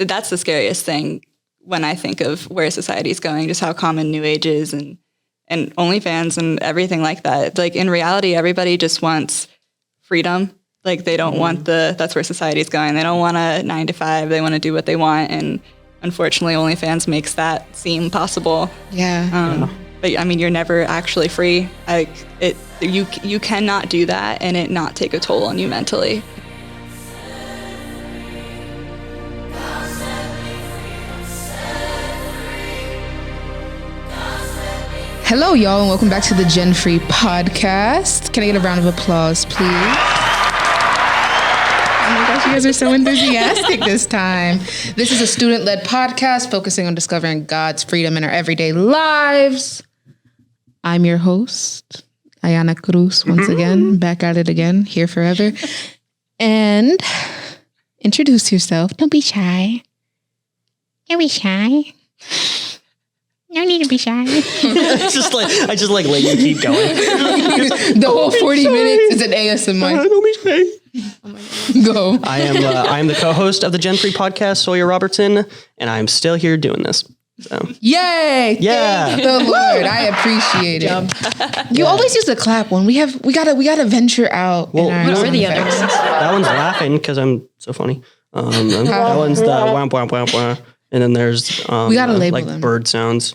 that's the scariest thing when I think of where society's going, just how common New Age is and OnlyFans and everything like that. Like in reality, everybody just wants freedom. Like they don't want that's where society's going. They don't want a 9-to-5. They want to do what they want. And unfortunately, OnlyFans makes that seem possible. Yeah. But I mean, you're never actually free. You cannot do that and it not take a toll on you mentally. Hello, y'all, and welcome back to the Gen Free podcast. Can I get a round of applause, please? Oh my gosh, you guys are so enthusiastic this time. This is a student-led podcast focusing on discovering God's freedom in our everyday lives. I'm your host, Ayana Cruz, once again, back at it again, here forever. And introduce yourself. Don't be shy. Don't be shy. No need to be shy. I just let you keep going. The whole 40 minutes is an ASMR. Don't be shy. Oh my God. Go. I am the co-host of the Gen Free podcast, Sawyer Robertson, and I'm still here doing this. So. Yay! Yeah. Thank the Lord. I appreciate it. You always use the clap one. We gotta venture out. Well, what are the others? That one's laughing because I'm so funny. That one's the wham wham wham wham. And then there's we gotta label like them. Bird sounds.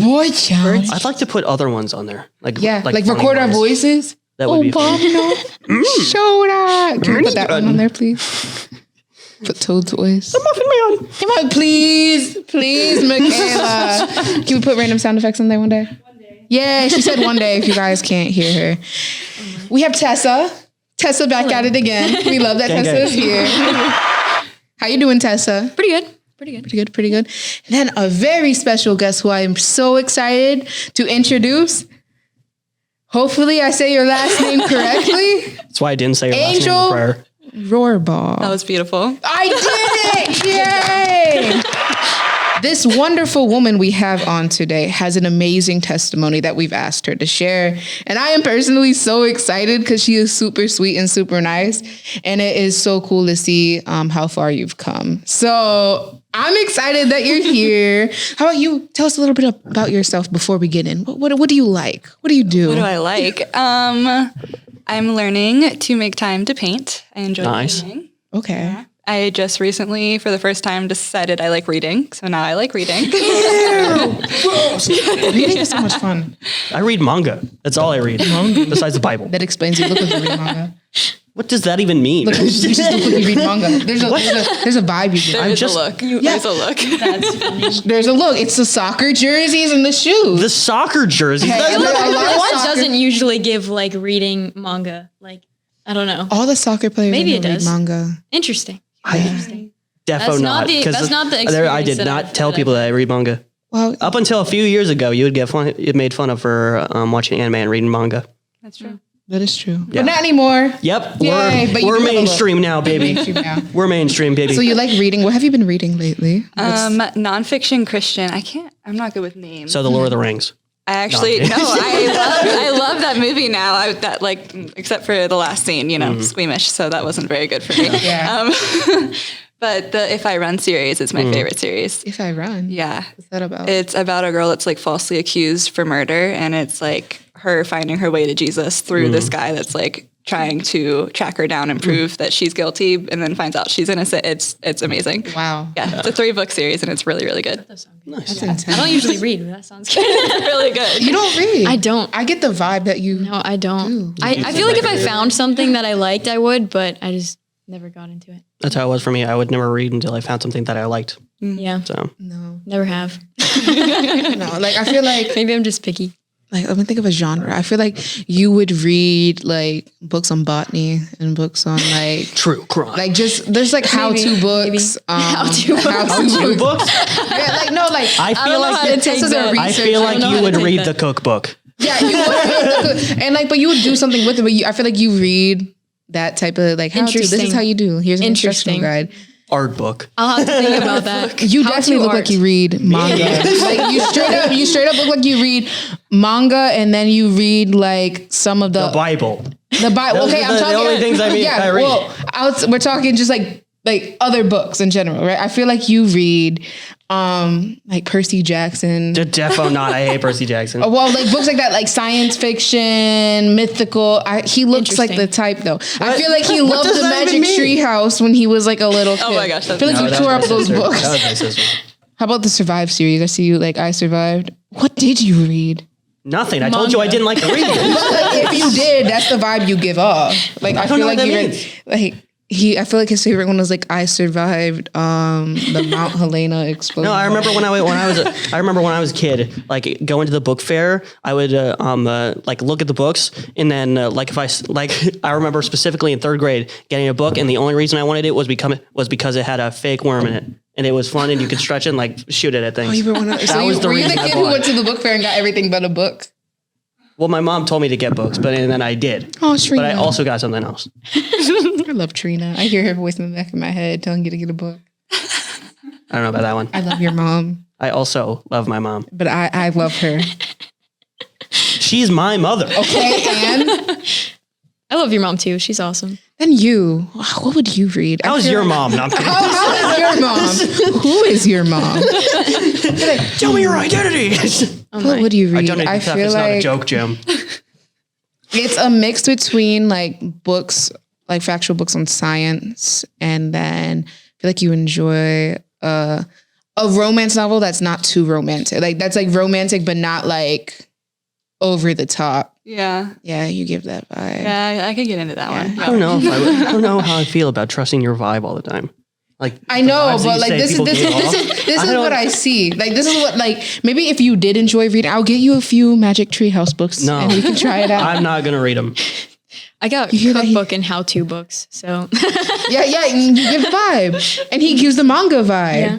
Boy sounds. I'd like to put other ones on there. Like record our voices. That would be fun. Show that. Can we put that one on there, please? Put Toad's voice. The Muffin Man. Come on, please, Michaela. Can we put random sound effects on there one day? One day. Yeah, she said one day if you guys can't hear her. We have Tessa. Tessa back at it again. We love that Tessa's here. How you doing, Tessa? Pretty good. Pretty good. And then a very special guest who I am so excited to introduce. Hopefully I say your last name correctly. That's why I didn't say your Angel last name prior. Rohrbaugh. That was beautiful. I did it! Yay! This wonderful woman we have on today has an amazing testimony that we've asked her to share. And I am personally so excited because she is super sweet and super nice. And it is so cool to see how far you've come. So I'm excited that you're here. How about you? Tell us a little bit about yourself before we get in. What do you like? What do you do? What do I like? I'm learning to make time to paint. I enjoy painting. Okay. Yeah. I just recently, for the first time, decided I like reading. So now I like reading. Reading is so much fun. I read manga. That's all I read. Besides the Bible. That explains you look like you read manga. What does that even mean? Look, you just look like you read manga. There's a vibe you get. There's a look. There's a look. That's funny. There's a look. It's the soccer jerseys and the shoes. The soccer jerseys. Hey, One doesn't usually give like reading manga. Like, I don't know. All the soccer players Maybe it read does. manga. Interesting. Defo That's not the experience I did that not I've tell had. people that I read manga. Well, Up until a few years ago, you made fun of for watching anime and reading manga. That's true. that is true. Yeah. But not anymore. Yep, Yay, but you we're do have a mainstream now, baby. Mainstream now. We're mainstream, baby. So you like reading. What have you been reading lately? Nonfiction Christian. I'm not good with names. So the Lord of the Rings. I actually, I love that movie now. Except for the last scene, squeamish. So that wasn't very good for me. Yeah. But the If I Run series is my favorite series. If I Run. Yeah. What's that about? It's about a girl that's like falsely accused for murder. And it's like her finding her way to Jesus through this guy that's like trying to track her down and prove that she's guilty and then finds out she's innocent. It's amazing. Wow. Yeah. It's a 3-book series and it's really, really good. Nice. That's intense. I don't usually read, but that sounds good. really good. You don't read. I don't. I get the vibe that you. No, I don't. do. I feel like if I found something that I liked, I would, but I just never got into it. That's how it was for me. I would never read until I found something that I liked. Yeah. So No. Never have. No. Like I feel like. Maybe I'm just picky. Like, let me think of a genre. I feel like you would read like books on botany and books on like true crime. like just there's like how-to books. How-to books. How-to books? Yeah, like no, like I feel like I feel like you would read the cookbook. Yeah, you would, and like, but you would do something with it. But I feel like you read that type of like how to. This is how you do. Here's an instructional guide. Art book. I'll have to think about that. You definitely look like you read manga. Like you straight up look like you read manga, and then you read like some of the Bible. The Bible. Okay, I'm talking. The only things I read. Well, we're talking just like like other books in general, right? I feel like you read like Percy Jackson. Defo not. I hate Percy Jackson. Well, like books like that, like science fiction, mythical. He looks like the type though. I feel like he loved the Magic Tree House when he was like a little kid. Oh my gosh. I feel like you tore up those books. That was my sister. How about the Survive series? I see you like I Survived. What did you read? Nothing. I told you I didn't like to read. If you did, that's the vibe you give off. Like I feel like you read I feel like his favorite one was like I Survived the Mount Helena explosion. No, I remember when I was a kid, like going to the book fair, I would like look at the books, and then like if I remember specifically in 3rd grade getting a book, and the only reason I wanted it was because it had a fake worm in it. And it was fun, and you could stretch it and like shoot it at things. Oh, you were one of that was the were you reason the I kid bought who it. went to the book fair and got everything but a book? Well, my mom told me to get books, and then I did. Oh, Trina. But I also got something else. I love Trina. I hear her voice in the back of my head telling you to get a book. I don't know about that one. I love your mom. I also love my mom. But I love her. She's my mother. Okay, and I love your mom too. She's awesome. then you. What would you read? How's your mom? No, I'm kidding. How is your mom? Who is your mom? Tell me your identity. What would you read? Identity I theft feel is not a like joke, Jim. it's a mix between like books, like factual books on science, and then I feel like you enjoy a romance novel that's not too romantic. Like that's like romantic, but not like over the top. Yeah. Yeah, you give that vibe. Yeah, I could get into that one. I don't know. I don't know how I feel about trusting your vibe all the time. Like I know, the vibes that but you like say this people give off. is what I see. Like this is what like maybe if you did enjoy reading, I'll get you a few Magic Tree House books No. and we can try it out. I'm not gonna read them. I got You hear that? cookbook and how-to books. So Yeah, you give the vibe. And he gives the manga vibe. yeah.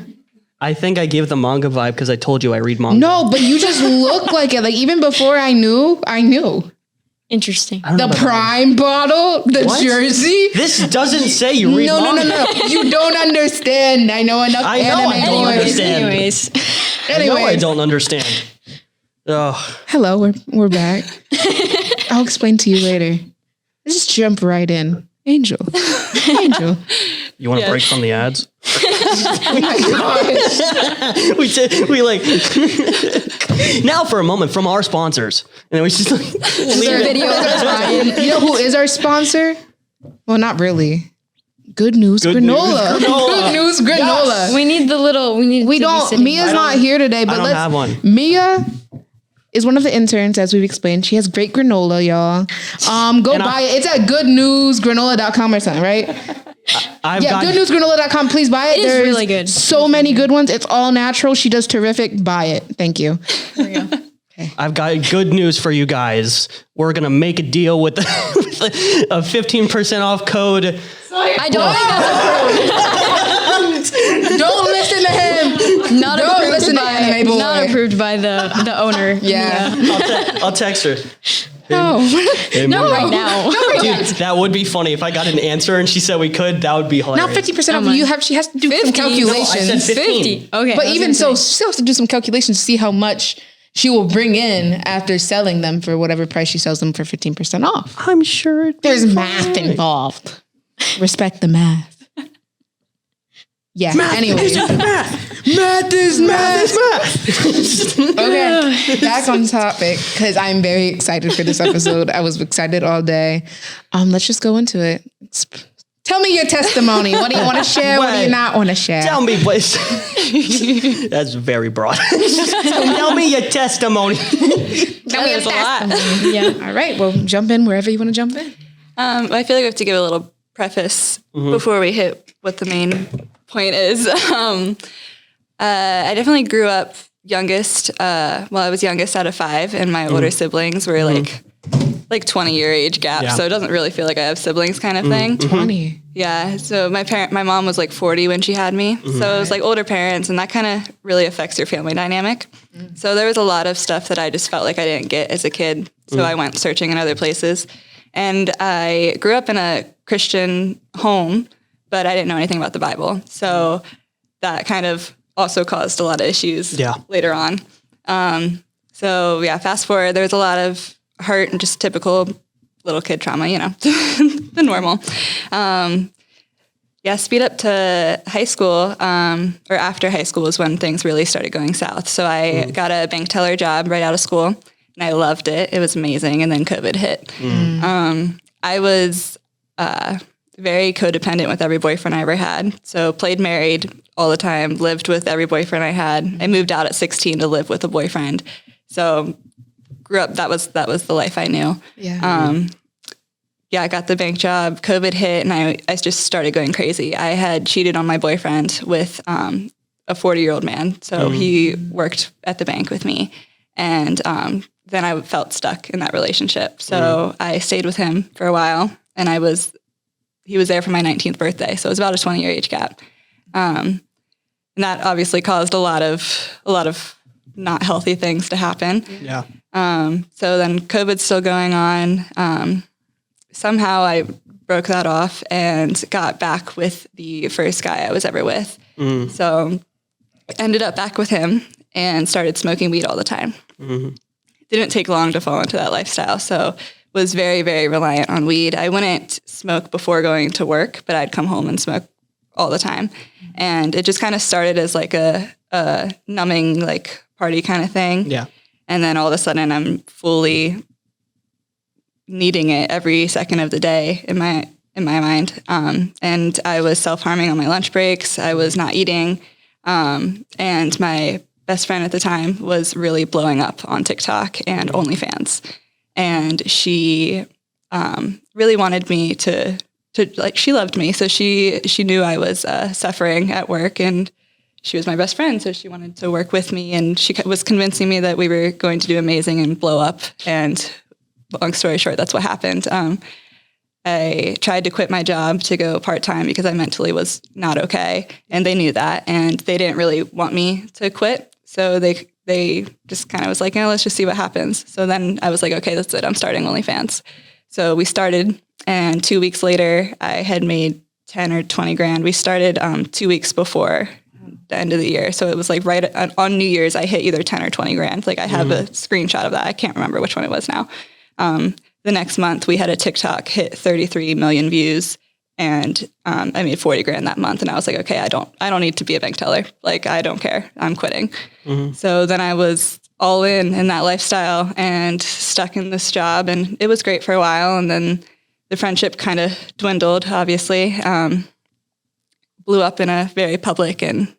I think I give the manga vibe because I told you I read manga. No, but you just look like it. Like even before I knew. Interesting. I don't know The about that. Prime bottle, the What? jersey. This doesn't say you read No. manga. You don't understand. I know enough I know anime. I don't boys. understand. Anyways. I know I Anyways, don't understand. Oh, hello, we're back. I'll explain to you later. Let's just jump right in. Angel. you want to break from the ads? Oh my gosh. we like now for a moment from our sponsors, and then we just like leave Their it. videos are fine. You know who is our sponsor? Well, not really. Good News Good Granola. News Granola. Good News Granola. We need the little. We don't. Mia's not here today, but I don't let's. have one. Mia is one of the interns, as we've explained. She has great granola, y'all. Go And buy it. It's at goodnewsgranola.com or something, right? I've Yeah, got goodnewsgranola.com. Please buy it. It is really good. So many good ones. It's all natural. She does terrific. Buy it. Thank you. There we go. I've got good news for you guys. We're gonna make a deal with, with a 15% off code. I don't think that's approved. Don't listen to him. Not Don't approved listen to by Anime Boy. not approved by the owner. Yeah. I'll text her. No. No, right now. Dude, that would be funny if I got an answer and she said we could. That would be hilarious. Not 50% off. She has to do some 50. calculations. No, I said 15. Okay. But I was even gonna so, say. she still has to do some calculations to see how much she will bring in after selling them for whatever price she sells them for 15% off. I'm sure There's math involved. Respect the math. Yeah. Anyway. Math is math. Okay. Back on topic because I'm very excited for this episode. I was excited all day. Let's just go into it. Tell me your testimony. What do you want to share? What do you not want to share? Tell me, please. That's very broad. Tell me your testimony. Tell me your There's a lot. Yeah. All right. Well, jump in wherever you want to jump in. I feel like we have to give a little preface before we hit what the main point is. I definitely grew up youngest. I was youngest out of 5, and my older siblings were like 20-year age gap. Yeah. So it doesn't really feel like I have siblings kind of thing. 20. Yeah. So my mom was like 40 when she had me. So it was like older parents, and that kind of really affects your family dynamic. So there was a lot of stuff that I just felt like I didn't get as a kid. So I went searching in other places. And I grew up in a Christian home, but I didn't know anything about the Bible. So that kind of also caused a lot of issues later on. Fast forward, there was a lot of hurt and just typical little kid trauma, the normal. Yeah, speed up to high school, or after high school was when things really started going south. So I got a bank teller job right out of school, and I loved it. It was amazing. And then COVID hit. I was very codependent with every boyfriend I ever had. So played married all the time, lived with every boyfriend I had. I moved out at 16 to live with a boyfriend. So grew up, that was the life I knew. Yeah. Yeah, I got the bank job, COVID hit, and I just started going crazy. I had cheated on my boyfriend with a 40-year-old man. So he worked at the bank with me. And then I felt stuck in that relationship. So I stayed with him for a while, and he was there for my 19th birthday. So it was about a 20-year age gap. And that obviously caused a lot of not healthy things to happen. Yeah. So then COVID's still going on. Somehow I broke that off and got back with the first guy I was ever with. So ended up back with him and started smoking weed all the time. Didn't take long to fall into that lifestyle. So was very, very reliant on weed. I wouldn't smoke before going to work, but I'd come home and smoke all the time. And it just kind of started as like a numbing like party kind of thing. Yeah. And then all of a sudden I'm fully needing it every second of the day in my mind. And I was self-harming on my lunch breaks. I was not eating. And my best friend at the time was really blowing up on TikTok and OnlyFans. And she really wanted me to like, she loved me. So she knew I was suffering at work, and she was my best friend. So she wanted to work with me, and she was convincing me that we were going to do amazing and blow up. And long story short, that's what happened. I tried to quit my job to go part-time because I mentally was not okay. And they knew that, and they didn't really want me to quit. So they just kind of was like, let's just see what happens. So then I was like, okay, that's it. I'm starting OnlyFans. So we started, and 2 weeks later I had made 10 or 20 grand. We started 2 weeks before the end of the year. So it was like right on New Year's, I hit either 10 or 20 grand. Like I have a screenshot of that. I can't remember which one it was now. The next month we had a TikTok hit 33 million views, and I made 40 grand that month. And I was like, okay, I don't need to be a bank teller. Like, I don't care. I'm quitting. So then I was all in that lifestyle and stuck in this job, and it was great for a while. And then the friendship kind of dwindled, obviously, blew up in a very public and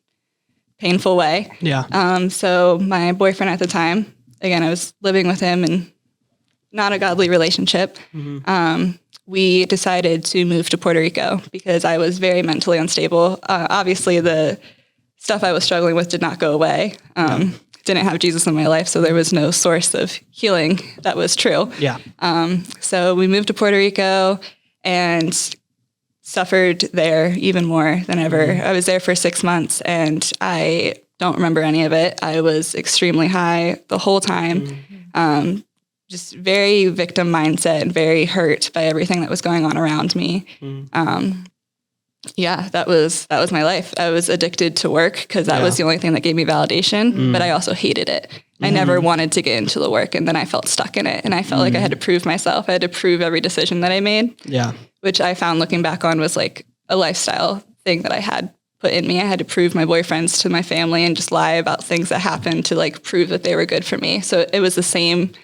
painful way. Yeah. So my boyfriend at the time, again, I was living with him, and not a godly relationship. We decided to move to Puerto Rico because I was very mentally unstable. Obviously, the stuff I was struggling with did not go away. Didn't have Jesus in my life, so there was no source of healing that was true. Yeah. So we moved to Puerto Rico and suffered there even more than ever. I was there for 6 months, and I don't remember any of it. I was extremely high the whole time. Just very victim mindset and very hurt by everything that was going on around me. Yeah, that was my life. I was addicted to work because that was the only thing that gave me validation, but I also hated it. I never wanted to get into the work, and then I felt stuck in it, and I felt like I had to prove myself. I had to prove every decision that I made. Yeah. Which I found looking back on was like a lifestyle thing that I had put in me. I had to prove my boyfriends to my family and just lie about things that happened to like prove that they were good for me. So it was the same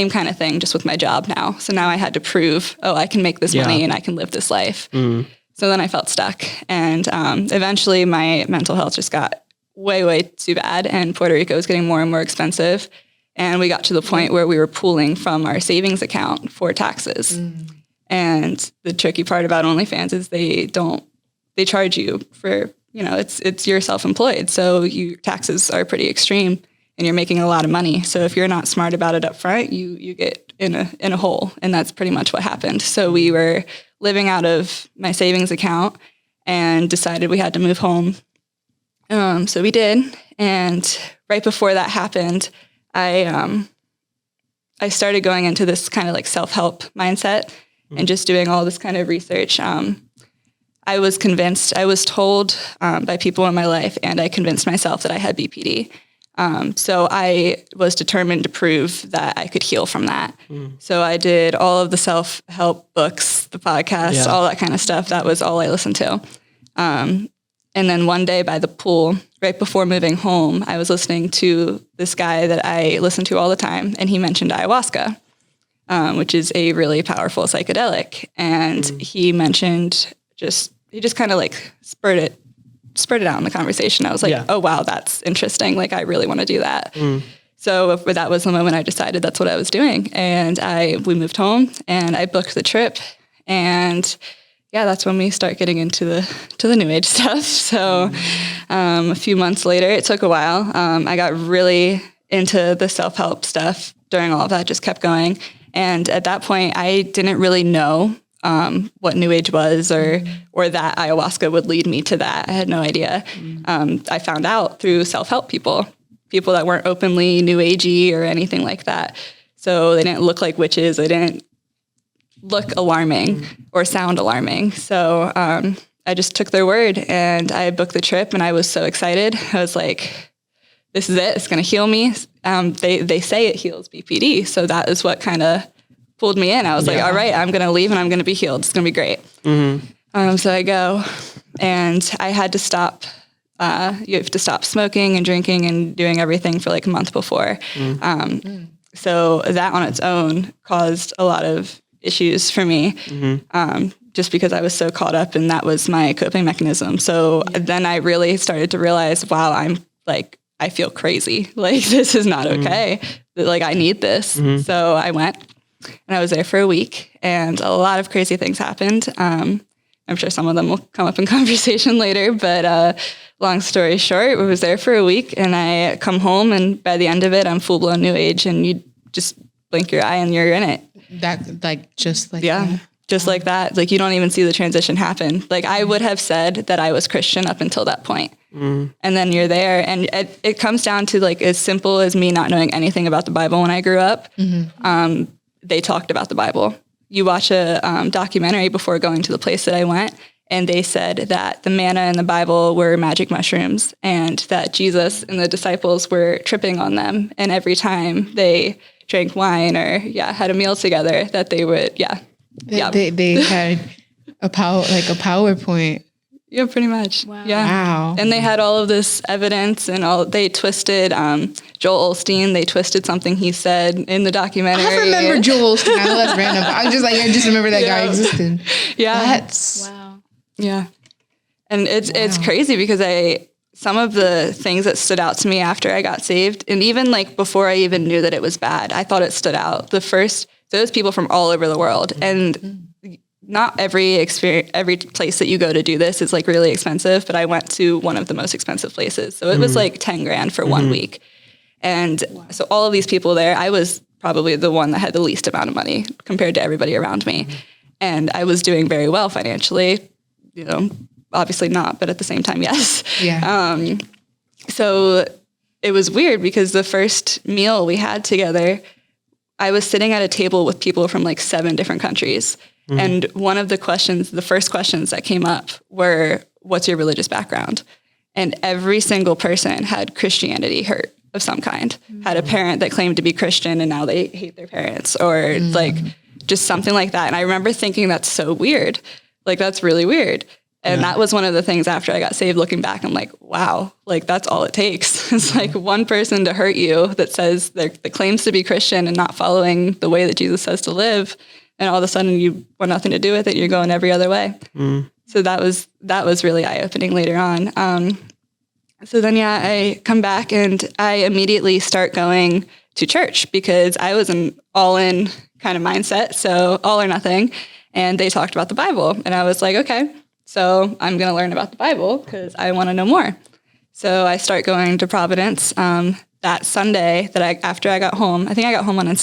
kind of thing, just with my job now. So now I had to prove, I can make this money and I can live this life. So then I felt stuck. And eventually my mental health just got way, way too bad. And Puerto Rico was getting more and more expensive. And we got to the point where we were pooling from our savings account for taxes. And the tricky part about OnlyFans is they charge you for, it's you're self-employed. So your taxes are pretty extreme, and you're making a lot of money. So if you're not smart about it up front, you get in a hole. And that's pretty much what happened. So we were living out of my savings account and decided we had to move home. So we did. And right before that happened, I started going into this kind of like self-help mindset and just doing all this kind of research. I was convinced, I was told by people in my life, and I convinced myself that I had BPD. So I was determined to prove that I could heal from that. So I did all of the self-help books, the podcasts, all that kind of stuff. That was all I listened to. And then one day by the pool, right before moving home, I was listening to this guy that I listen to all the time, and he mentioned ayahuasca, which is a really powerful psychedelic. And he mentioned he just kind of like spurred it out in the conversation. I was like, oh, wow, that's interesting. Like, I really want to do that. So that was the moment I decided that's what I was doing. And we moved home and I booked the trip, and that's when we start getting into the new age stuff. So a few months later, it took a while. I got really into the self-help stuff during all of that, just kept going. And at that point, I didn't really know what new age was or that ayahuasca would lead me to that. I had no idea. I found out through self-help people that weren't openly new agey or anything like that. So they didn't look like witches. They didn't look alarming or sound alarming. So I just took their word and I booked the trip, and I was so excited. I was like, this is it. It's going to heal me. They say it heals BPD. So that is what kind of pulled me in. I was like, all right, I'm going to leave and I'm going to be healed. It's going to be great. So I go, and I had to stop. You have to stop smoking and drinking and doing everything for like a month before. So that on its own caused a lot of issues for me, just because I was so caught up, and that was my coping mechanism. So then I really started to realize, wow, I feel crazy. Like, this is not okay. Like, I need this. So I went, and I was there for a week, and a lot of crazy things happened. I'm sure some of them will come up in conversation later, but long story short, I was there for a week, and I come home, and by the end of it, I'm full-blown new age, and you just blink your eye and you're in it. Just like that. Like, you don't even see the transition happen. Like, I would have said that I was Christian up until that point. And then you're there, and it comes down to like as simple as me not knowing anything about the Bible when I grew up. They talked about the Bible. You watch a documentary before going to the place that I went, and they said that the manna in the Bible were magic mushrooms, and that Jesus and the disciples were tripping on them. And every time they drank wine or had a meal together, that they would they had a PowerPoint. Yeah, pretty much. Wow. Yeah. Wow. And they had all of this evidence, and they twisted Joel Osteen. They twisted something he said in the documentary. I remember Joel Osteen. I know that's random. I just remember that guy existed. Yeah. Wow. Yeah. And it's crazy because some of the things that stood out to me after I got saved, and even like before I even knew that it was bad, I thought it stood out. Those people from all over the world, and not every place that you go to do this is like really expensive, but I went to one of the most expensive places. So it was like 10 grand for 1 week. And so all of these people there, I was probably the one that had the least amount of money compared to everybody around me. And I was doing very well financially, obviously not, but at the same time, yes. Yeah. So it was weird because the first meal we had together, I was sitting at a table with people from like 7 different countries. And one of the first questions that came up were, what's your religious background? And every single person had Christianity hurt of some kind, had a parent that claimed to be Christian and now they hate their parents, or like just something like that. And I remember thinking, that's so weird. Like, that's really weird. And that was one of the things after I got saved, looking back, I'm like, wow, like that's all it takes. It's like one person to hurt you that claims to be Christian and not following the way that Jesus says to live. And all of a sudden you want nothing to do with it. You're going every other way. So that was really eye-opening later on. So then, I come back and I immediately start going to church because I was an all-in kind of mindset. So all or nothing. And they talked about the Bible. And I was like, okay, so I'm going to learn about the Bible because I want to know more. So I start going to Providence. That Sunday after I got home, I think I got home on a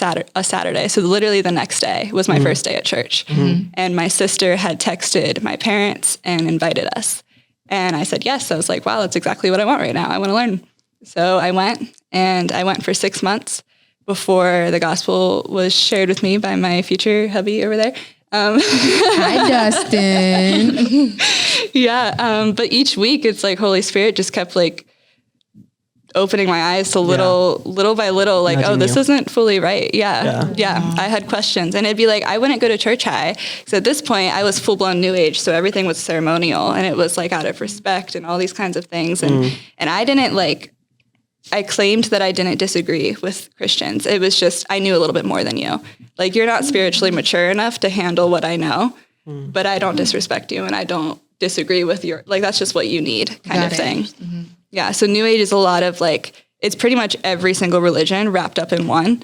Saturday. So literally the next day was my first day at church. And my sister had texted my parents and invited us. And I said, yes. I was like, wow, that's exactly what I want right now. I want to learn. So I went, and I went for 6 months before the gospel was shared with me by my future hubby over there. Hi, Dustin. But each week it's like Holy Spirit just kept like opening my eyes to little by little, like, Nudging oh, this you. isn't fully right. Yeah. I had questions, and it'd be like, I wouldn't go to church high. So at this point I was full blown New Age. So everything was ceremonial, and it was like out of respect and all these kinds of things. And I didn't I claimed that I didn't disagree with Christians. It was just, I knew a little bit more than you. Like, you're not spiritually mature enough to handle what I know, but I don't disrespect you, and I don't disagree with your, like, that's just what you need kind of thing. Yeah. So New Age is a lot of like, it's pretty much every single religion wrapped up in one,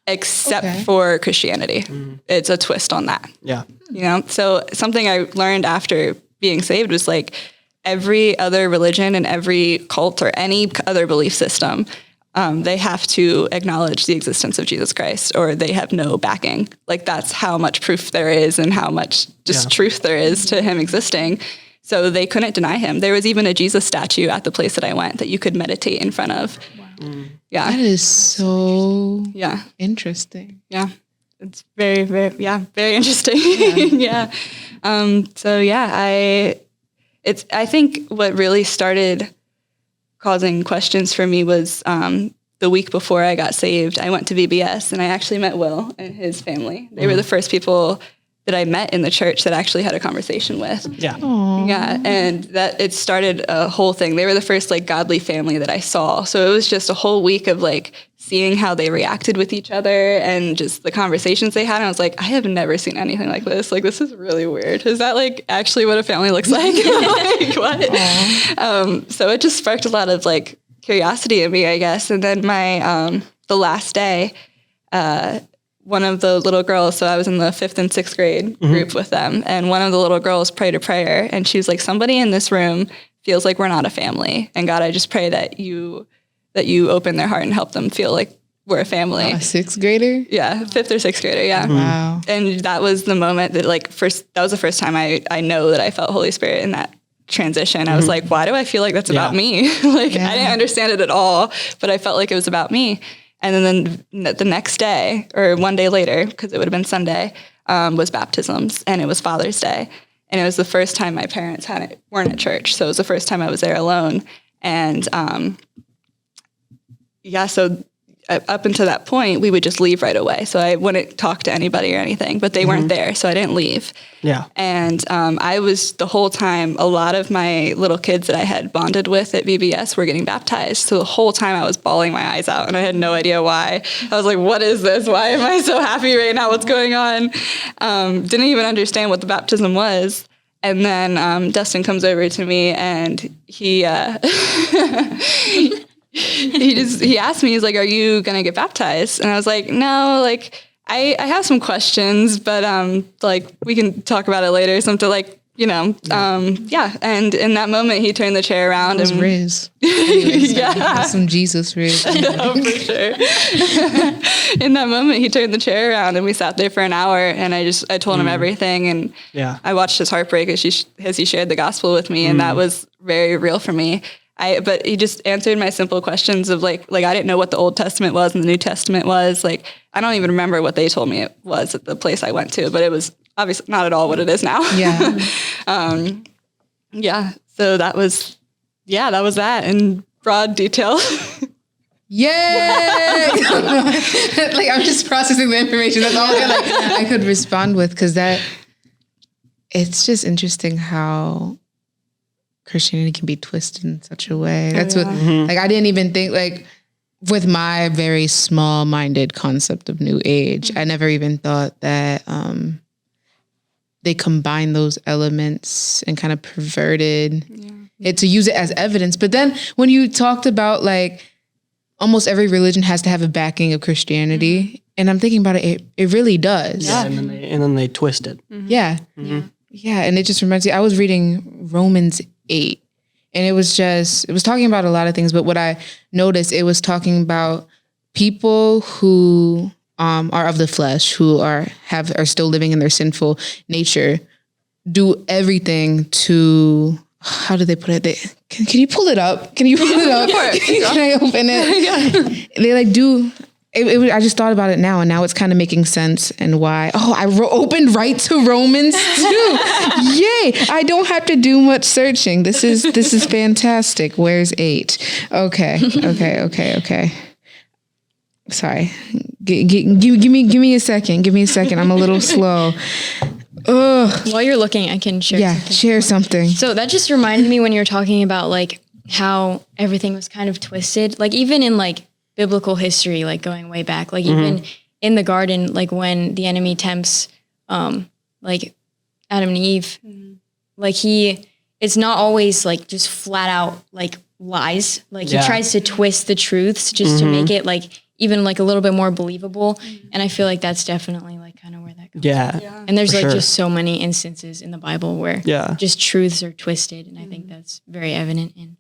except for Christianity. It's a twist on that. Yeah. You know? So something I learned after being saved was like, every other religion and every cult or any other belief system, they have to acknowledge the existence of Jesus Christ, or they have no backing. Like, that's how much proof there is and how much just truth there is to him existing. So they couldn't deny him. There was even a Jesus statue at the place that I went that you could meditate in front of. Wow. Yeah. That is so interesting. Yeah. It's very, very, very interesting. Yeah. I think what really started causing questions for me was the week before I got saved, I went to VBS, and I actually met Will and his family. They were the first people that I met in the church that I actually had a conversation with. Yeah. Aww. Yeah. And that it started a whole thing. They were the first like godly family that I saw. So it was just a whole week of like seeing how they reacted with each other and just the conversations they had. And I was like, I have never seen anything like this. Like, this is really weird. Is that like actually what a family looks like? Like, what? So it just sparked a lot of like curiosity in me, I guess. And then the last day, one of the little girls, so I was in the 5th and 6th grade group with them, and one of the little girls prayed a prayer, and she was like, somebody in this room feels like we're not a family. And God, I just pray that you open their heart and help them feel like we're a family. A 6th grader? Yeah, 5th or 6th grader, yeah. Wow. And that was the moment that that was the first time I know that I felt Holy Spirit in that transition. I was like, why do I feel like that's about me? I didn't understand it at all, but I felt like it was about me. And then the next day, or one day later, because it would have been Sunday, was baptisms, and it was Father's Day. And it was the first time my parents weren't at church. So it was the first time I was there alone. And so up until that point, we would just leave right away. So I wouldn't talk to anybody or anything, but they weren't there, so I didn't leave. Yeah. And I was, the whole time, a lot of my little kids that I had bonded with at VBS were getting baptized. So the whole time I was bawling my eyes out, and I had no idea why. I was like, what is this? Why am I so happy right now? What's going on? Didn't even understand what the baptism was. And then Dustin comes over to me, and he he asked me, he's like, are you going to get baptized? And I was like, no, like, I have some questions, but like, we can talk about it later. Something like, And in that moment, he turned the chair around. It was Riz. Some Jesus Riz. No, for sure. In that moment, he turned the chair around, and we sat there for an hour, and I told him everything, and I watched his heartbreak as he shared the gospel with me, and that was very real for me. But he just answered my simple questions of like I didn't know what the Old Testament was and the New Testament was. Like, I don't even remember what they told me it was at the place I went to, but it was obviously not at all what it is now. Yeah. So that was that in broad detail. Yay! Like, I'm just processing the information. That's all I could respond with, because it's just interesting how Christianity can be twisted in such a way. That's what, like, I didn't even think, like, with my very small-minded concept of New Age, I never even thought that they combined those elements and kind of perverted it to use it as evidence. But then when you talked about, like, almost every religion has to have a backing of Christianity, and I'm thinking about it, it really does. Yeah, and then they twist it. Yeah. Yeah, and it just reminds me, I was reading Romans 8, and it was talking about a lot of things, but what I noticed, it was talking about people who are of the flesh, who are still living in their sinful nature, do everything to, how do they put it? Can you pull it up? Can I open it? They like do I just thought about it now, and now it's kind of making sense and why. Oh, I opened right to Romans 2. Yay! I don't have to do much searching. This is fantastic. Where's 8? Okay. Sorry. Give me a second. Give me a second. I'm a little slow. Ugh. While you're looking, I can share something. Share something. So that just reminded me when you were talking about like how everything was kind of twisted, like even in like biblical history, like going way back, like even in the garden, like when the enemy tempts like Adam and Eve, like it's not always like just flat out like lies. Like he tries to twist the truths just to make it like even like a little bit more believable. And I feel like that's definitely like kind of where that comes from. And there's like just so many instances in the Bible where just truths are twisted. And I think that's very evident in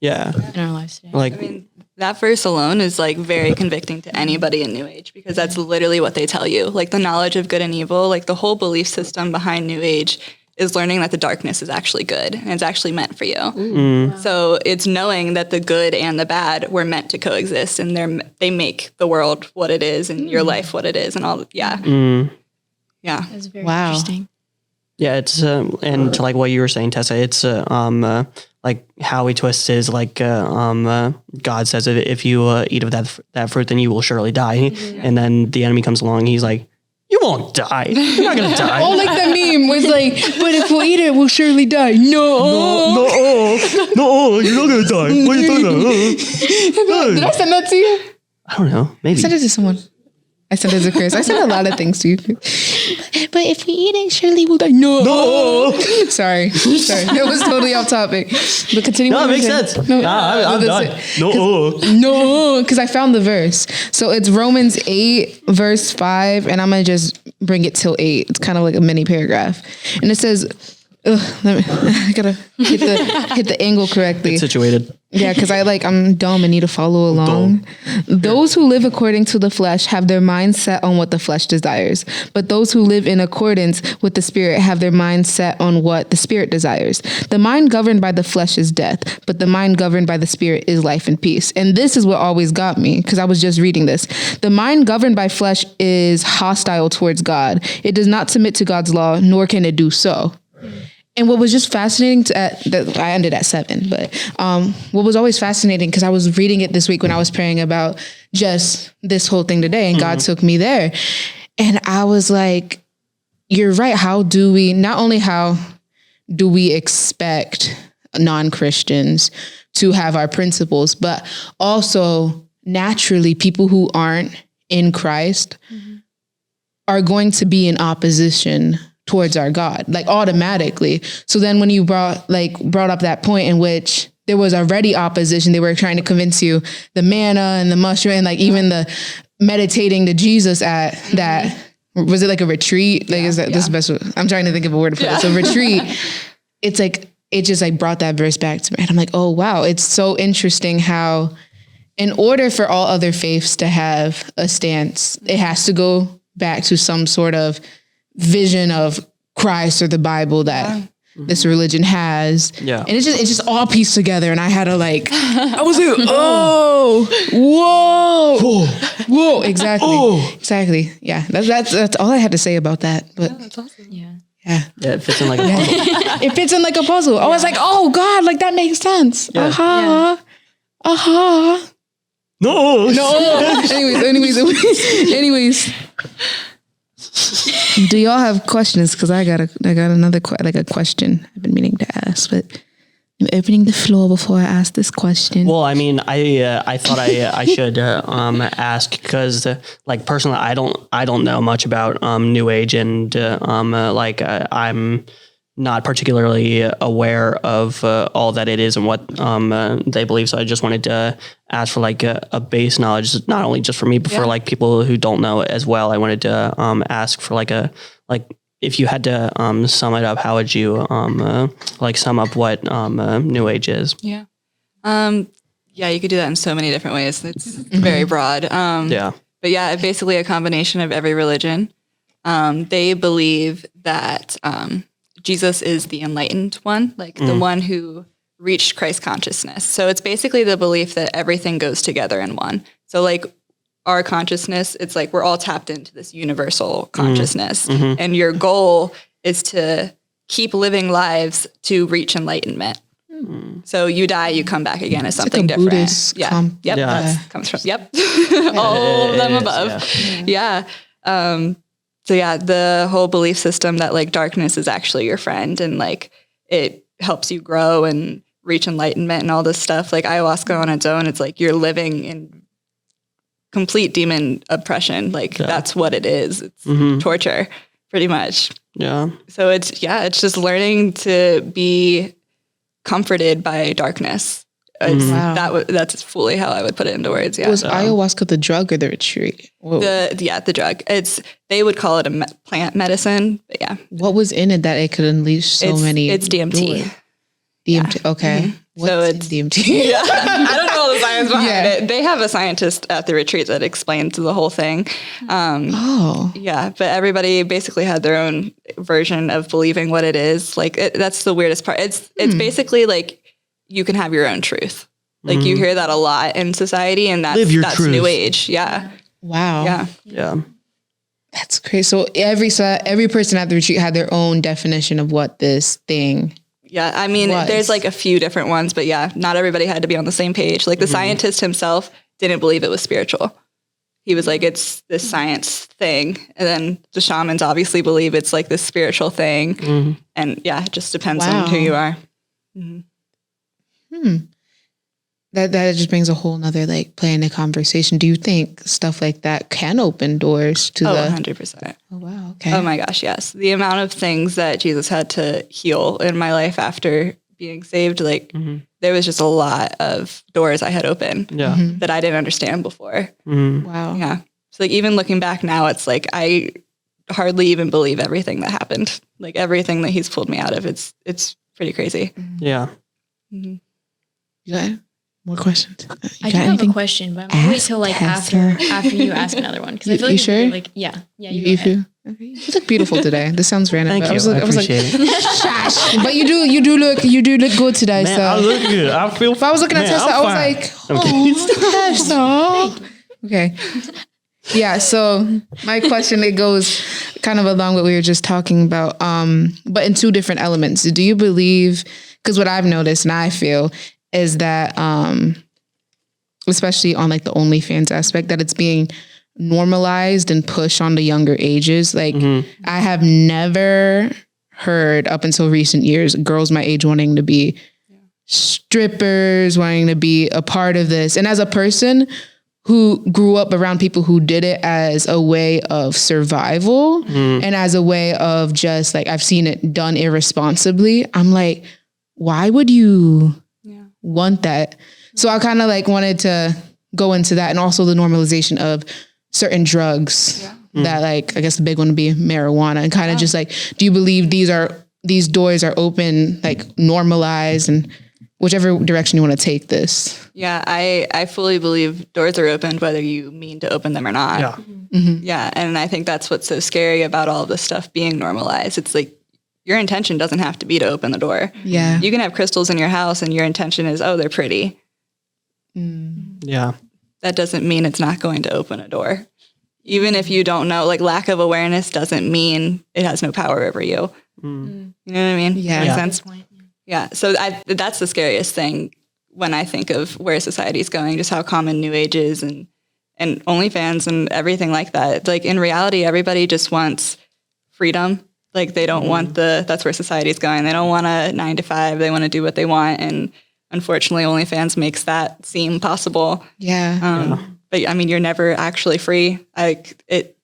our lives today. Like, I mean, that verse alone is like very convicting to anybody in New Age, because that's literally what they tell you. Like the knowledge of good and evil, like the whole belief system behind New Age is learning that the darkness is actually good and it's actually meant for you. So it's knowing that the good and the bad were meant to coexist, and they make the world what it is and your life what it is and all. Yeah. That's very interesting. Yeah, it's and to like what you were saying, Tessa, it's like how he twists is like God says if you eat of that fruit, then you will surely die. And then the enemy comes along, and he's like, you won't die. You're not gonna die. Oh, like the meme was like, but if we eat it, we'll surely die. No, you're not gonna die. What are you talking about? Did I send that to you? I don't know. Maybe. Send it to someone. I sent it to Chris. I sent a lot of things to you. But if we eat it, surely we'll die. No. Sorry. It was totally off topic. But continue. No, it makes sense. I'm done. No, because I found the verse. So it's Romans 8, verse 5, and I'm going to just bring it till 8. It's kind of like a mini paragraph. And it says, I gotta hit the angle correctly. Get situated. Yeah, because I'm dumb and need to follow along. Those who live according to the flesh have their mind set on what the flesh desires. But those who live in accordance with the Spirit have their mind set on what the Spirit desires. The mind governed by the flesh is death, but the mind governed by the Spirit is life and peace. And this is what always got me, because I was just reading this. The mind governed by flesh is hostile towards God. It does not submit to God's law, nor can it do so. And what was just fascinating I ended at 7, but what was always fascinating, because I was reading it this week when I was praying about just this whole thing today, and God took me there. And I was like, you're right. How do we expect non-Christians to have our principles, but also naturally people who aren't in Christ are going to be in opposition towards our God, like automatically. So then when you brought up that point in which there was already opposition, they were trying to convince you the manna and the mushroom and like even the meditating to Jesus at that, was it like a retreat? Like, is that this best? I'm trying to think of a word for it. So retreat, it's like, it just like brought that verse back to me. And I'm like, oh wow, it's so interesting how in order for all other faiths to have a stance, it has to go back to some sort of vision of Christ or the Bible that this religion has. Yeah. And it's just all pieced together. And I had to I was like, whoa, exactly. Exactly. Yeah. That's all I had to say about that. But that's awesome. Yeah. It fits in like a puzzle. It fits in like a puzzle. I was like, oh God, like that makes sense. Yeah. No. Anyways. Do y'all have questions? Because I got another question I've been meaning to ask, but I'm opening the floor before I ask this question. Well, I mean, I thought I should ask because like personally, I don't know much about New Age, and I'm not particularly aware of all that it is and what they believe. So I just wanted to ask for like a base knowledge, not only just for me, but for like people who don't know it as well. I wanted to ask for like if you had to sum it up, how would you sum up what New Age is? Yeah. Yeah, you could do that in so many different ways. It's very broad. But yeah, basically a combination of every religion. They believe that Jesus is the enlightened one, like the one who reached Christ consciousness. So it's basically the belief that everything goes together in one. So like our consciousness, it's like we're all tapped into this universal consciousness. And your goal is to keep living lives to reach enlightenment. So you die, you come back again as something like a different. Buddhist Comes from all of them above. So yeah, the whole belief system that like darkness is actually your friend and like it helps you grow and reach enlightenment and all this stuff. Like ayahuasca on its own, it's like you're living in complete demon oppression. Like that's what it is. It's torture, pretty much. Yeah. So it's just learning to be comforted by darkness. That's fully how I would put it into words. Yeah. Was ayahuasca the drug or the retreat? The drug. They would call it a plant medicine. But yeah. What was in it that it could unleash so many? It's DMT. doors? DMT. Okay. So it's DMT. I don't know all the science behind it. They have a scientist at the retreat that explains the whole thing. Yeah, but everybody basically had their own version of believing what it is. Like that's the weirdest part. It's basically like you can have your own truth. Like you hear that a lot in society, and that's truth. New Age. Yeah. Wow. Yeah. That's crazy. So every person at the retreat had their own definition of what this thing. Yeah, I mean, there's like a few different ones, but yeah, not everybody had to be on the same page. Like the scientist himself didn't believe it was spiritual. He was like, it's this science thing. And then the shamans obviously believe it's like this spiritual thing. And yeah, it just depends on who you are. That just brings a whole nother like play in the conversation. Do you think stuff like that can open doors to 100%. Oh, wow. Okay. Oh my gosh, yes. The amount of things that Jesus had to heal in my life after being saved, like there was just a lot of doors I had opened that I didn't understand before. Wow. Yeah. So like even looking back now, it's like I hardly even believe everything that happened. Like everything that he's pulled me out of, it's pretty crazy. Yeah. You got more questions? I do have a question, but I'm gonna wait till like after you ask another one because I feel like you sure? Like yeah, you feel? Okay. You look beautiful today. This sounds random. Thank but you. I appreciate it. Shush. But you do look good today. Man, so I look good. I feel. if I was looking at Tessa, I was like, oh, okay. Yeah. So my question, it goes kind of along what we were just talking about, but in two different elements. Do you believe? Because what I've noticed and I feel is that, especially on like the OnlyFans aspect, that it's being normalized and pushed on the younger ages. Like I have never heard up until recent years, girls my age wanting to be strippers, wanting to be a part of this. And as a person who grew up around people who did it as a way of survival and as a way of just like, I've seen it done irresponsibly. I'm like, why would you want that? So I kind of like wanted to go into that, and also the normalization of certain drugs that like, I guess the big one would be marijuana, and kind of just like, do you believe these doors are open, like normalized, and whichever direction you want to take this? Yeah, I fully believe doors are opened whether you mean to open them or not. Yeah. Yeah, and I think that's what's so scary about all of this stuff being normalized. It's like your intention doesn't have to be to open the door. Yeah. You can have crystals in your house and your intention is, oh, they're pretty. Yeah. That doesn't mean it's not going to open a door. Even if you don't know, like lack of awareness doesn't mean it has no power over you. You know what I mean? Yeah. Makes sense? Yeah. So that's the scariest thing when I think of where society is going, just how common New Age is and OnlyFans and everything like that. Like in reality, everybody just wants freedom. Like they don't want that's where society is going. They don't want a 9 to 5. They want to do what they want. And unfortunately, OnlyFans makes that seem possible. Yeah. But I mean, you're never actually free.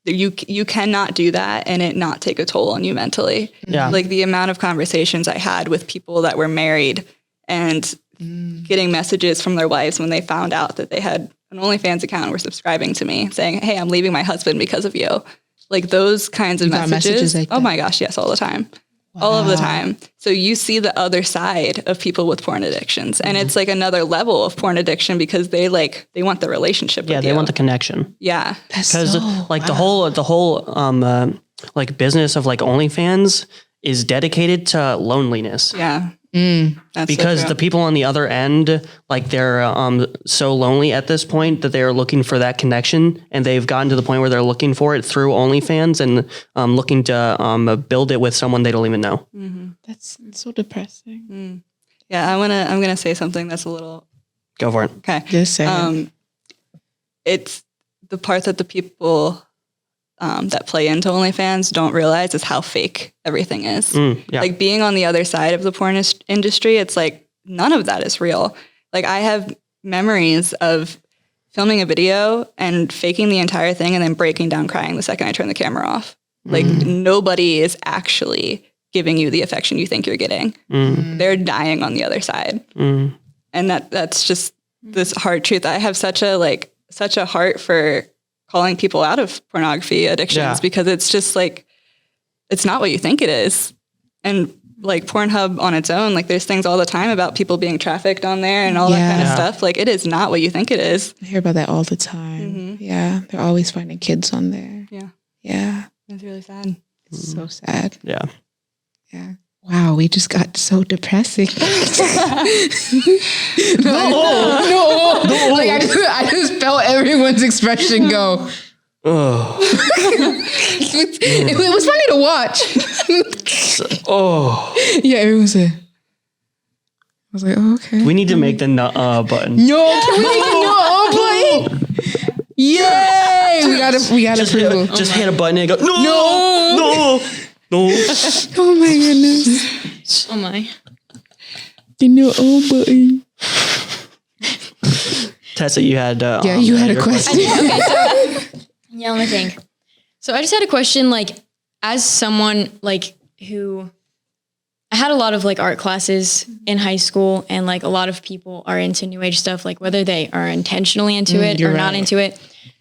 You cannot do that and it not take a toll on you mentally. Yeah. Like the amount of conversations I had with people that were married and getting messages from their wives when they found out that they had an OnlyFans account and were subscribing to me saying, hey, I'm leaving my husband because of you. Like those kinds of messages. Like that? Oh my gosh, yes, all the time. Wow. All of the time. So you see the other side of people with porn addictions. And it's like another level of porn addiction because they want the relationship with you. Yeah, they want the connection. Yeah. Because the whole like business of like OnlyFans is dedicated to loneliness. Yeah. That's because so the true. people on the other end, like they're so lonely at this point that they are looking for that connection, and they've gotten to the point where they're looking for it through OnlyFans and looking to build it with someone they don't even know. That's so depressing. Yeah, I'm gonna say something that's a little Go for it. okay. Just saying. It's the part that the people that play into OnlyFans don't realize is how fake everything is. Yeah. Like being on the other side of the porn industry, it's like none of that is real. Like I have memories of filming a video and faking the entire thing and then breaking down crying the second I turn the camera off. Like nobody is actually giving you the affection you think you're getting. They're dying on the other side. And that's just this hard truth. I have such a heart for calling people out of pornography addictions because it's just like, it's not what you think it is. And like Pornhub on its own, like there's things all the time about people being trafficked on there and all that kind of stuff. Like it is not what you think it is. I hear about that all the time. Yeah. They're always finding kids on there. Yeah. Yeah. It's really sad. It's so sad. Yeah. Yeah. Wow, we just got so depressing. No. Like I just felt everyone's expression go. Oh. It was funny to watch. Oh. Yeah, everyone was I was like, oh, okay. We need to make the button. No, can we make a no button? Yay! We gotta prove. Just hit a button and go, no. Oh my goodness. Oh my. The no button. Tessa, you had You had a question. Okay, so yeah, let me think. So I just had a question, like, as someone like who I had a lot of like art classes in high school, and like a lot of people are into new age stuff, like whether they are intentionally into it or not into it.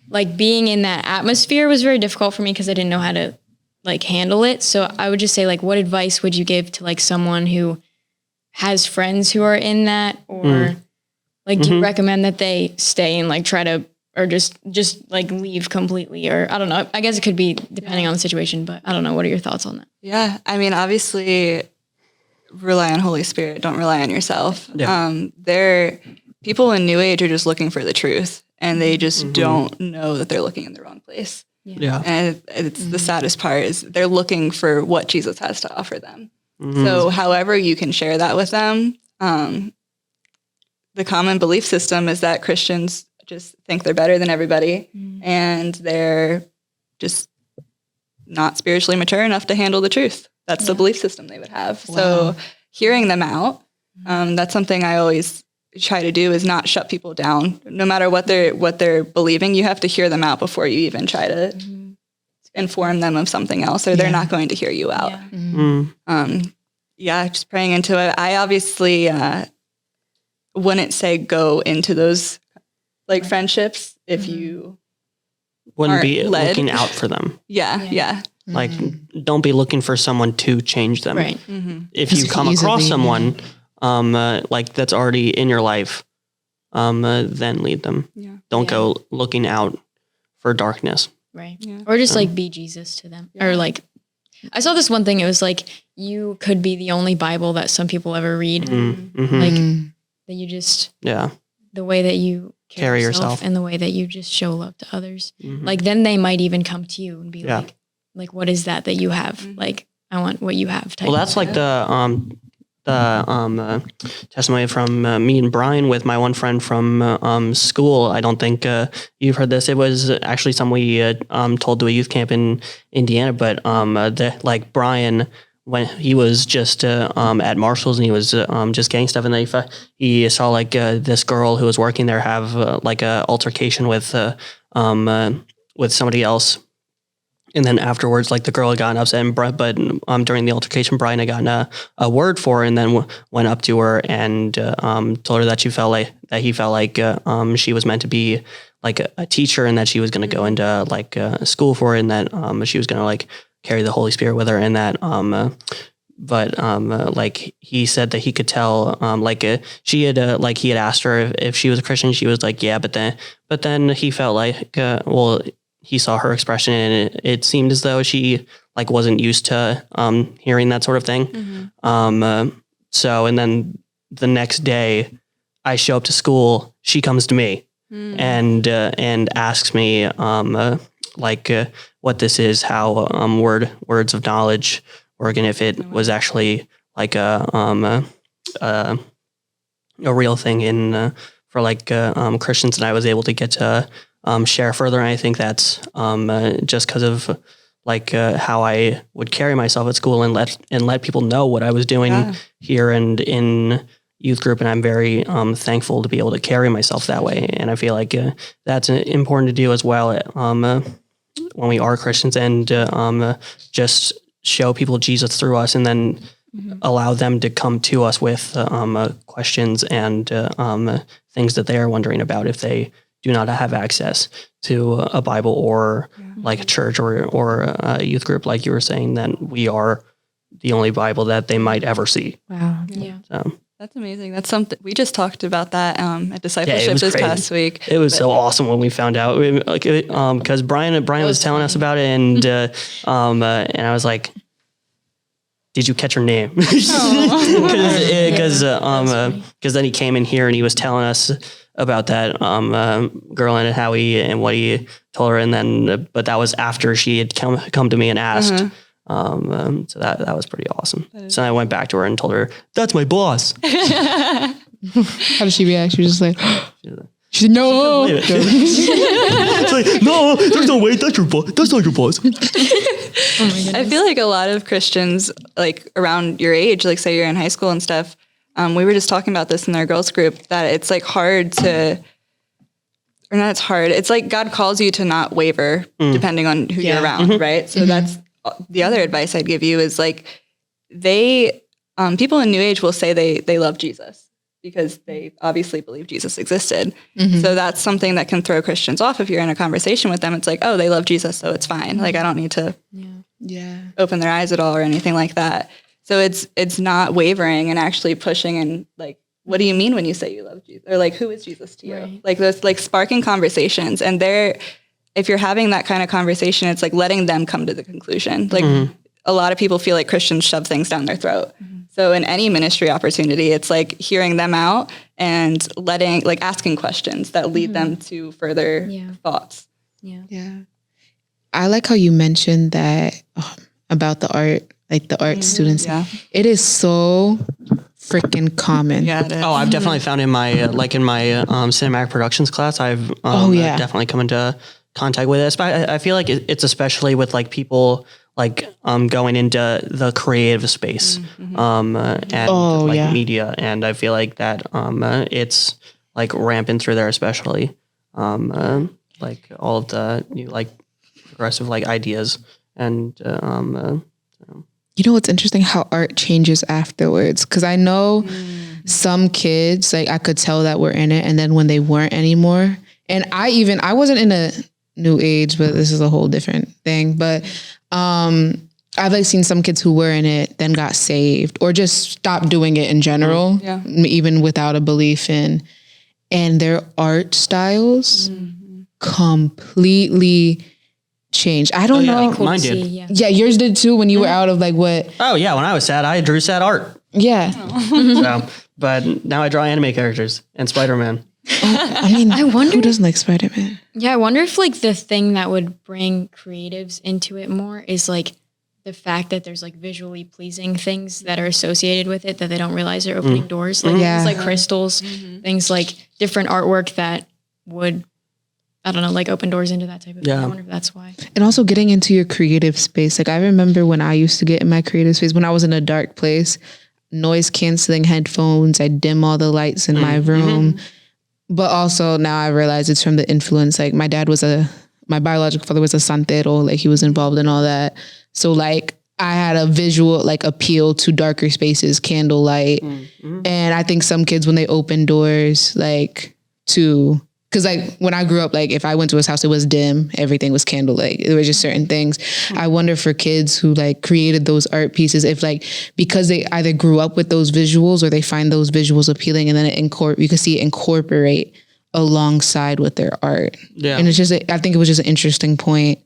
Like being in that atmosphere was very difficult for me because I didn't know how to like handle it. So I would just say, like, what advice would you give to like someone who has friends who are in that, or like do you recommend that they stay and like try to, or just like leave completely, or I don't know. I guess it could be depending on the situation, but I don't know. What are your thoughts on that? Yeah. I mean, obviously rely on Holy Spirit. Don't rely on yourself. Yeah. People in New Age are just looking for the truth, and they just don't know that they're looking in the wrong place. Yeah. And it's the saddest part is they're looking for what Jesus has to offer them. So however you can share that with them, the common belief system is that Christians just think they're better than everybody, and they're just not spiritually mature enough to handle the truth. That's the belief system they would have. Wow. So hearing them out, that's something I always try to do, is not shut people down. No matter what they're believing, you have to hear them out before you even try to inform them of something else, or they're not going to hear you out. Just praying into it. I obviously wouldn't say go into those like friendships if you wouldn't be led. looking out for them. Yeah. Like, don't be looking for someone to change them. Right. If you come across someone like that's already in your life, then lead them. Yeah. Don't go looking out for darkness. Right. Yeah. Or just like be Jesus to them. Or like, I saw this one thing. It was like, you could be the only Bible that some people ever read. Like that you just, the way that you carry yourself and the way that you just show love to others. Like then they might even come to you and be like, what is that you have? Like, I want what you have. Well, that's like the testimony from me and Brian with my one friend from school. I don't think you've heard this. It was actually something we told to a youth camp in Indiana, but like Brian, when he was just at Marshall's and he was just getting stuff, and then he saw like this girl who was working there have like a altercation with somebody else. And then afterwards, like the girl had gotten upset, but during the altercation, Brian had gotten a word for her, and then went up to her and told her that he felt like she was meant to be like a teacher, and that she was going to go into like school for it, and that she was going to like carry the Holy Spirit with her, and that like he said that he could tell she had he had asked her if she was a Christian. She was like, yeah, but then he felt like he saw her expression, and it seemed as though she like wasn't used to hearing that sort of thing. So, and then the next day I show up to school, she comes to me and asks me, what this is, how, words of knowledge work, and if it was actually like a real thing in, for like, Christians, and I was able to get to, share further. And I think that's, just because of like, how I would carry myself at school and let people know what I was doing here and in youth group. And I'm very, thankful to be able to carry myself that way. And I feel like, that's important to do as well, when we are Christians, and, just show people Jesus through us, and then allow them to come to us with, questions and, things that they are wondering about if they do not have access to a Bible or like a church or a youth group, like you were saying, that we are the only Bible that they might ever see. Wow. Yeah. So That's amazing. That's something we just talked about that at discipleship this crazy. past week. It was so awesome when we found out, because Brian was telling us about it, and I was like, did you catch her name? Because then he came in here and he was telling us about that girl and what he told her, and then but that was after she had come to me and asked. So that was pretty awesome. So I went back to her and told her, "That's my boss." How did she react? She was just like, she said, "No." It's like, no, there's no way. That's your boss. That's not your boss. Oh my goodness. I feel like a lot of Christians, like around your age, like say you're in high school and stuff, we were just talking about this in our girls group, that it's like hard to, or not, it's hard. It's like God calls you to not waver depending on who you're around, right? So that's the other advice I'd give you is like people in New Age will say they love Jesus because they obviously believe Jesus existed. So that's something that can throw Christians off if you're in a conversation with them. It's like, oh, they love Jesus, so it's fine. Like I don't need to open their eyes at all or anything like that. So it's not wavering and actually pushing and like, what do you mean when you say you love Jesus? Or like, who is Jesus to you? Right. Like those like sparking conversations. And if you're having that kind of conversation, it's like letting them come to the conclusion. Like a lot of people feel like Christians shove things down their throat. So in any ministry opportunity, it's like hearing them out and asking questions that lead them to further thoughts. Yeah. I like how you mentioned that about the art, like the art students. Yeah. It is so freaking common. Yeah, it is. Oh, I've definitely found in my cinematic productions class, I've definitely come into contact with this. But I feel like it's especially with like people like going into the creative space and media, and I feel like that it's like rampant through there, especially like all of the new like progressive like ideas and You know what's interesting? How art changes afterwards. Because I know some kids, like I could tell that were in it, and then when they weren't anymore. And I wasn't in a new age, but this is a whole different thing. But I've like seen some kids who were in it, then got saved, or just stopped doing it in general, even without a belief in. And their art styles completely changed. I don't know. Mine did. Yeah, yours did too when you were out of like what? Oh yeah, when I was sad, I drew sad art. Yeah. So, but now I draw anime characters and Spider-Man. I mean, I wonder who doesn't like Spider-Man. Yeah, I wonder if like the thing that would bring creatives into it more is like the fact that there's like visually pleasing things that are associated with it that they don't realize are opening doors. Like things like crystals, things like different artwork that would, I don't know, like open doors into that type of thing. I wonder if that's why. And also getting into your creative space. Like I remember when I used to get in my creative space, when I was in a dark place, noise canceling headphones, I dim all the lights in my room. But also now I realize it's from the influence. Like my biological father was a santero, like he was involved in all that. So like I had a visual like appeal to darker spaces, candlelight. And I think some kids when they open doors like to, because like when I grew up, like if I went to his house, it was dim, everything was candlelight. There were just certain things. I wonder for kids who like created those art pieces, if like, because they either grew up with those visuals or they find those visuals appealing and then you could see it incorporate alongside with their art. Yeah. And it's just, I think it was just an interesting point.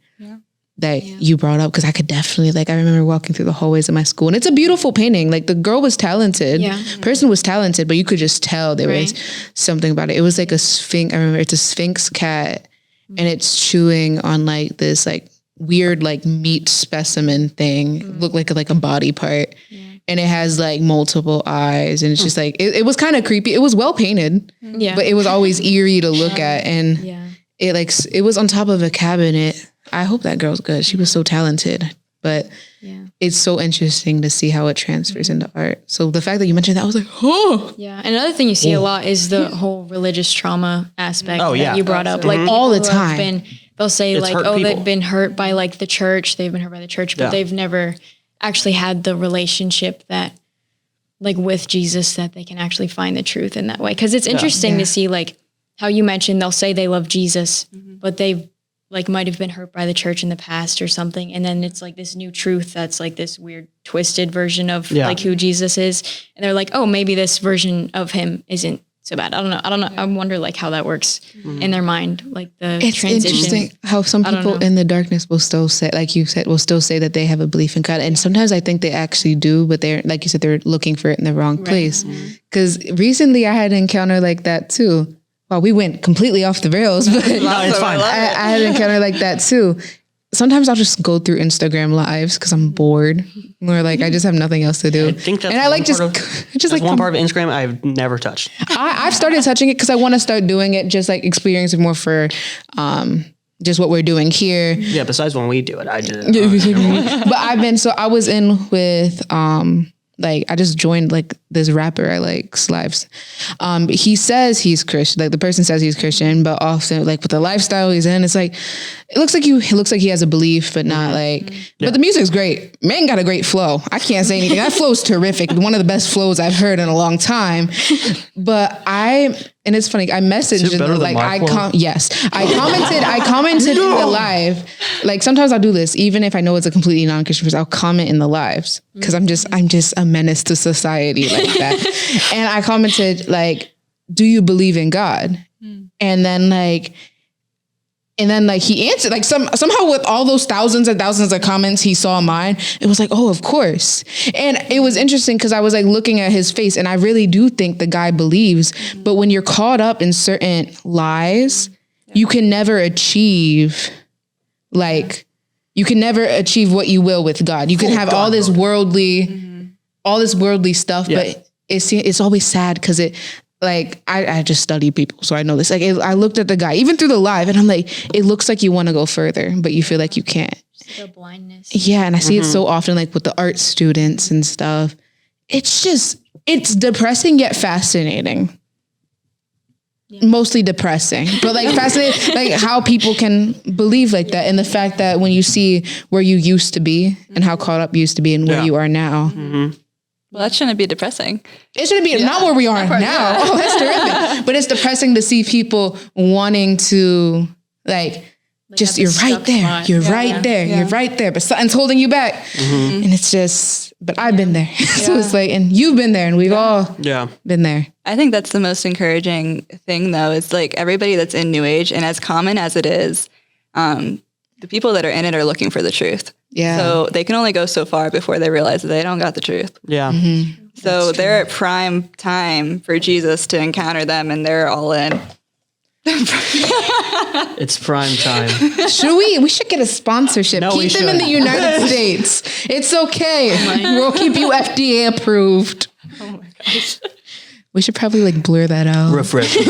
that you brought up, because I could definitely, like, I remember walking through the hallways of my school, and it's a beautiful painting. Like, the girl was talented, person was talented, but you could just tell there was something about it. It was like a sphinx. I remember it's a sphinx cat, and it's chewing on like this like weird like meat specimen thing. Looked like a body part, and it has like multiple eyes, and it's just like it was kind of creepy. It was well painted, but it was always eerie to look at, and it was on top of a cabinet. I hope that girl's good. She was so talented, but it's so interesting to see how it transfers into art. So the fact that you mentioned that, I was like, oh. Yeah. And another thing you see a lot is the whole religious trauma aspect that you brought up. Like all the time. They'll say It's like, hurt oh, people. they've been hurt by like the church. They've been hurt by the church, but they've never actually had the relationship that like with Jesus, that they can actually find the truth in that way. Cause it's interesting to see like how you mentioned, they'll say they love Jesus, but they've like might have been hurt by the church in the past or something. And then it's like this new truth that's like this weird twisted version of like who Jesus is. And they're like, oh, maybe this version of him isn't so bad. I don't know. I wonder like how that works in their mind, like the transition. It's interesting how some people in the darkness will still say, like you said, will still say that they have a belief in God. And sometimes I think they actually do, but they're, like you said, they're looking for it in the wrong place. Because recently I had an encounter like that too. Well, we went completely off the rails, but it's fine. I had an encounter like that too. Sometimes I'll just go through Instagram lives because I'm bored, or like I just have nothing else to do. I think that's and I like one part of Instagram I've never touched. I've started touching it because I want to start doing it, just like experiencing more for just what we're doing here. Yeah, besides when we do it, I did it. But I was in with like I just joined like this rapper I like, Slives. He says he's Christian, like the person says he's Christian, but often like with the lifestyle he's in, it's like it looks like he has a belief, but not like. But the music's great. Man got a great flow. I can't say anything. That flow's terrific. One of the best flows I've heard in a long time. But and it's funny. I messaged like I commented in the live. Like sometimes I'll do this, even if I know it's a completely non-Christian person. I'll comment in the lives because I'm just a menace to society like that. And I commented like, "Do you believe in God?" And then he answered like somehow with all those thousands and thousands of comments he saw mine, it was like, oh, of course. And it was interesting because I was like looking at his face, and I really do think the guy believes, but when you're caught up in certain lies, you can never achieve what you will with God. You can have all this worldly stuff, but it's always sad because like I just study people, so I know this. Like I looked at the guy even through the live, and I'm like, it looks like you want to go further, but you feel like you can't. The blindness. Yeah, and I see it so often, like with the art students and stuff. It's depressing yet fascinating. Yeah. Mostly depressing, but like fascinating, like how people can believe like that, and the fact that when you see where you used to be and how caught up you used to be and where you are now. Well, that shouldn't be depressing. It shouldn't be not where we are now. Oh, that's terrific. But it's depressing to see people wanting to like just you're right there. Spot. You're right there. Yeah. You're right there. But something's holding you back. And it's just, but I've been there. So it's like, and you've been there, and we've all been there. I think that's the most encouraging thing though, is like everybody that's in New Age, and as common as it is, the people that are in it are looking for the truth. Yeah. So they can only go so far before they realize that they don't got the truth. Yeah. So they're at prime time for Jesus to encounter them, and they're all in. It's prime time. We should get a sponsorship. No, keep them in the United States. It's okay. We'll keep you FDA approved. Oh my gosh. We should probably like blur that out. Refreshing.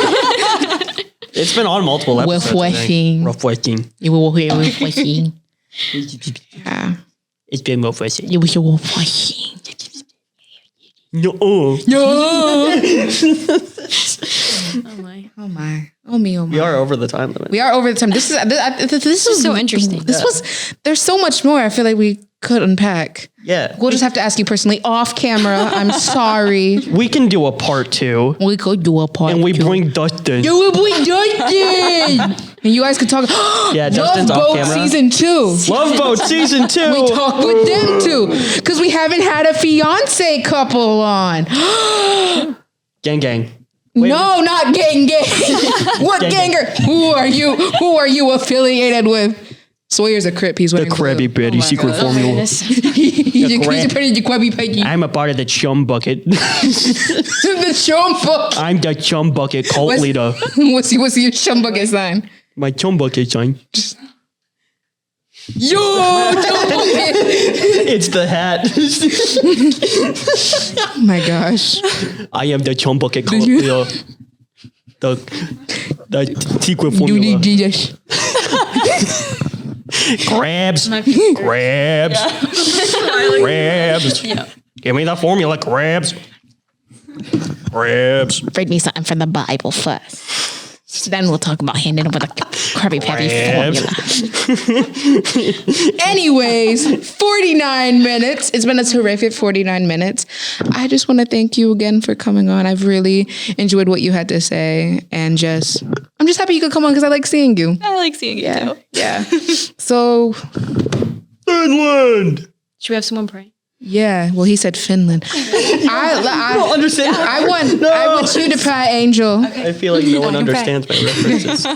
It's been on multiple episodes. Refreshing. You will hear refreshing. Yeah. It's been refreshing. You wish you were refreshing. No. Oh my. Oh my. Oh me. Oh my. We are over the time limit. We are over the time. This is so interesting. There's so much more I feel like we could unpack. Yeah. We'll just have to ask you personally off camera. I'm sorry. We can do a part 2. We could do a part 2. And we bring Dustin. You will bring Dustin. And you guys could talk. Yeah, Dustin's Love off Boat camera. Season 2. Love Boat Season 2. We talk with them too. Because we haven't had a fiance couple on. Gang gang. Wait, no, not gang gang. What ganger? Who are you affiliated with? Sawyer's a Crip. He's wearing The Krabby blue. Patty secret Oh my formula. goodness. He's a Krabby Patty. I'm a part of the chum bucket. The chum bucket. I'm the chum bucket cult leader. What's your chum bucket sign? My chum bucket sign. Yo, chum bucket. It's the hat. Oh my gosh. I am the chum bucket cult leader. The secret You formula. need Jesus. Crabs. Crabs. Crabs. Give me the formula, crabs. Crabs. Read me something from the Bible first. Then we'll talk about handing over the Krabby Patty formula. Anyways, 49 minutes. It's been a terrific 49 minutes. I just want to thank you again for coming on. I've really enjoyed what you had to say. And I'm just happy you could come on because I like seeing you. I like seeing you too. Yeah. So, Finland. Should we have someone pray? yeah. Well, he said Finland. I don't understand. I want you to pray, Angel. I feel like no one understands my references.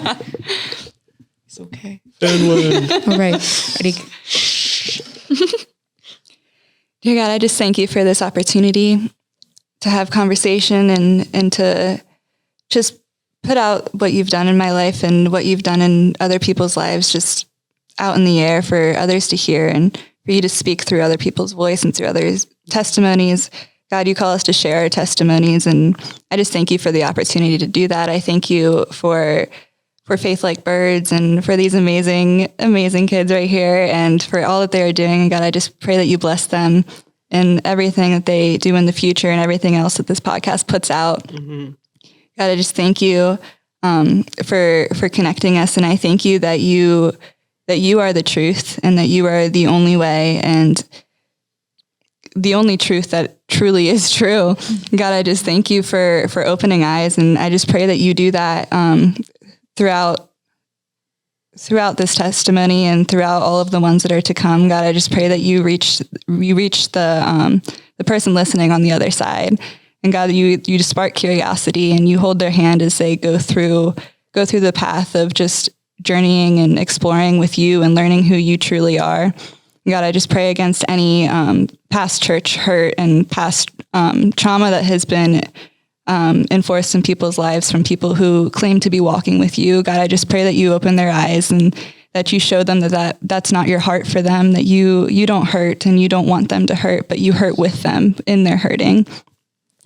It's okay. Finland. All right. Ready? Dear God, I just thank you for this opportunity to have conversation and to just put out what you've done in my life and what you've done in other people's lives, just out in the air for others to hear and for you to speak through other people's voice and through others' testimonies. God, you call us to share our testimonies, and I just thank you for the opportunity to do that. I thank you for Faith Like Birds and for these amazing, amazing kids right here and for all that they are doing. And God, I just pray that you bless them in everything that they do in the future and everything else that this podcast puts out. Mm-hmm. God, I just thank you for connecting us, and I thank you that you are the truth and that you are the only way and the only truth that truly is true. God, I just thank you for opening eyes, and I just pray that you do that throughout this testimony and throughout all of the ones that are to come. God, I just pray that you reach the person listening on the other side, and God, you just spark curiosity and you hold their hand as they go through the path of just journeying and exploring with you and learning who you truly are. God, I just pray against any past church hurt and past trauma that has been enforced in people's lives from people who claim to be walking with you. God, I just pray that you open their eyes and that you show them that's not your heart for them, that you don't hurt and you don't want them to hurt, but you hurt with them in their hurting.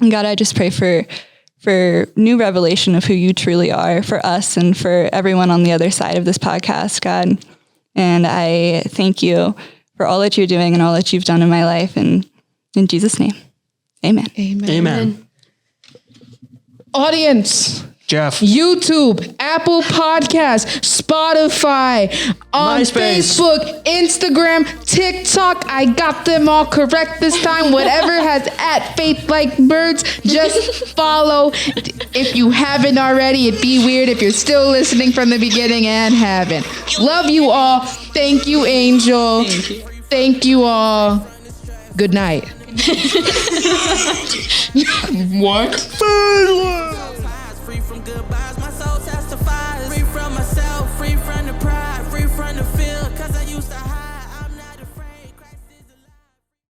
And God, I just pray for new revelation of who you truly are for us and for everyone on the other side of this podcast, God. And I thank you for all that you're doing and all that you've done in my life. And in Jesus' name, amen. Amen. Amen. Audience, Jeff. YouTube, Apple Podcasts, Spotify, on MySpace. Facebook, Instagram, TikTok. I got them all correct this time. Whatever has at Faith Like Birds, just follow. If you haven't already, it'd be weird if you're still listening from the beginning and haven't. Love you all. Thank you, Angel. Thank you all. Good night. What?